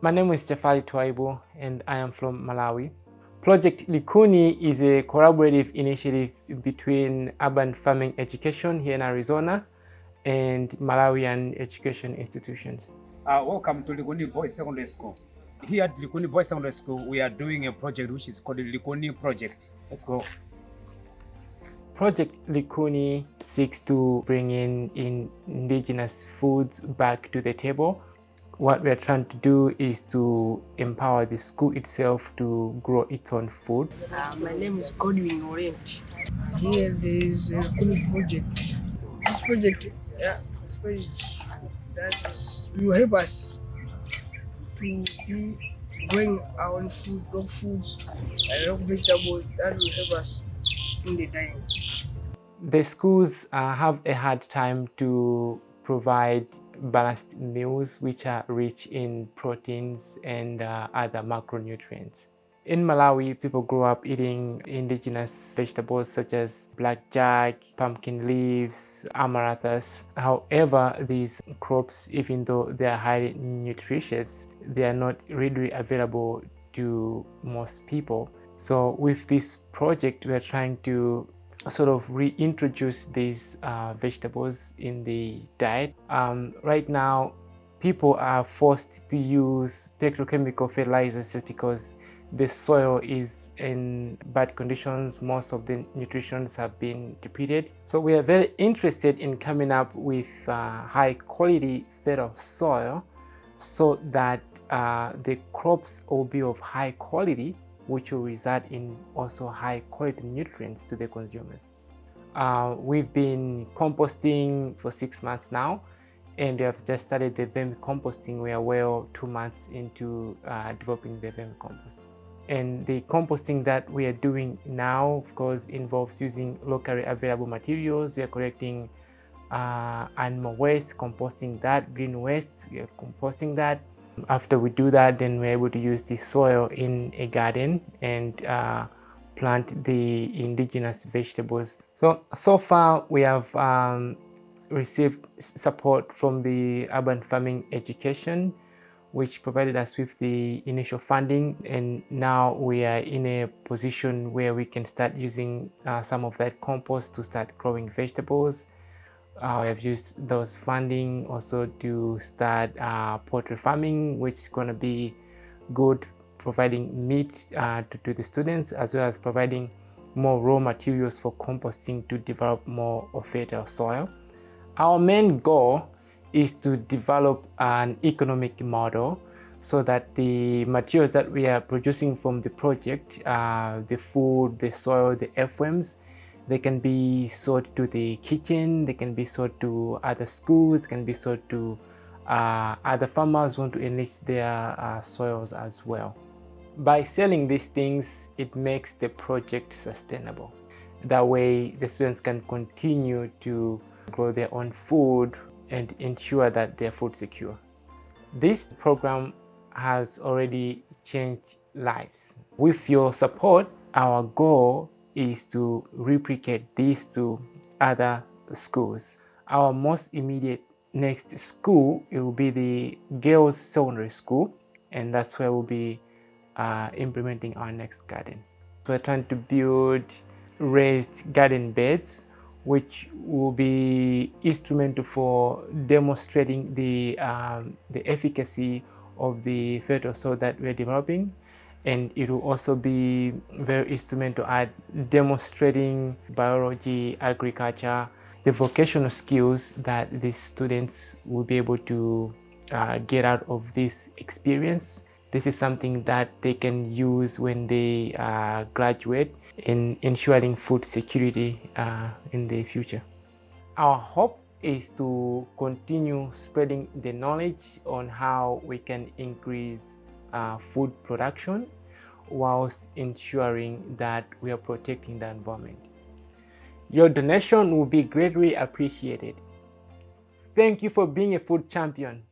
My name is Jaffalie Twaibu and I am from Malawi. Project Likuni is a collaborative initiative between urban farming education here in Arizona and Malawian education institutions. Welcome to Likuni Boys Secondary School. Here at Likuni Boys Secondary School, we are doing a project which is called the Likuni Project. Let's go. Project Likuni seeks to bring in indigenous foods back to the table. What we're trying to do is to empower the school itself to grow its own food. My name is Godwin Orient. Here there is a Likuni project. This project will help us to be growing our own food, raw foods, and raw vegetables that will help us in the dining. The schools have a hard time to provide balanced meals which are rich in proteins and other macronutrients. In Malawi, people grow up eating indigenous vegetables such as blackjack, pumpkin leaves, amaranthus. However, these crops, even though they are highly nutritious, they are not readily available to most people. So with this project, we are trying to sort of reintroduce these vegetables in the diet. Right now, people are forced to use petrochemical fertilizers just because the soil is in bad conditions. Most of the nutrients have been depleted. So we are very interested in coming up with high quality fertile soil so that the crops will be of high quality, which will result in also high quality nutrients to the consumers. We've been composting for 6 months now, and we have just started the VERMICOMPOSTIng. We are well 2 months into developing the VERMICOMPOST. And the composting that we are doing now, of course, involves using locally available materials. We are collecting animal waste, composting that, green waste, we are composting that. After we do that, then we're able to use the soil in a garden and plant the indigenous vegetables. So far we have received support from the urban farming education, which provided us with the initial funding, and now we are in a position where we can start using some of that compost to start growing vegetables. We have used those funding also to start poultry farming, which is going to be good, providing meat to the students, as well as providing more raw materials for composting to develop more of fertile soil. Our main goal is to develop an economic model so that the materials that we are producing from the project, the food, the soil, the earthworms, they can be sold to the kitchen, they can be sold to other schools, can be sold to other farmers who want to enrich their soils as well. By selling these things, it makes the project sustainable. That way, the students can continue to grow their own food and ensure that they're food secure. This program has already changed lives. With your support, our goal is to replicate this to other schools. Our most immediate next school, it will be the girls' secondary school, and that's where we'll be implementing our next garden. So we're trying to build raised garden beds, which will be instrumental for demonstrating the efficacy of the fertile soil that we're developing. And it will also be very instrumental at demonstrating biology, agriculture, the vocational skills that these students will be able to get out of this experience. This is something that they can use when they graduate in ensuring food security in the future. Our hope is to continue spreading the knowledge on how we can increase food production whilst ensuring that we are protecting the environment. Your donation will be greatly appreciated. Thank you for being a food champion.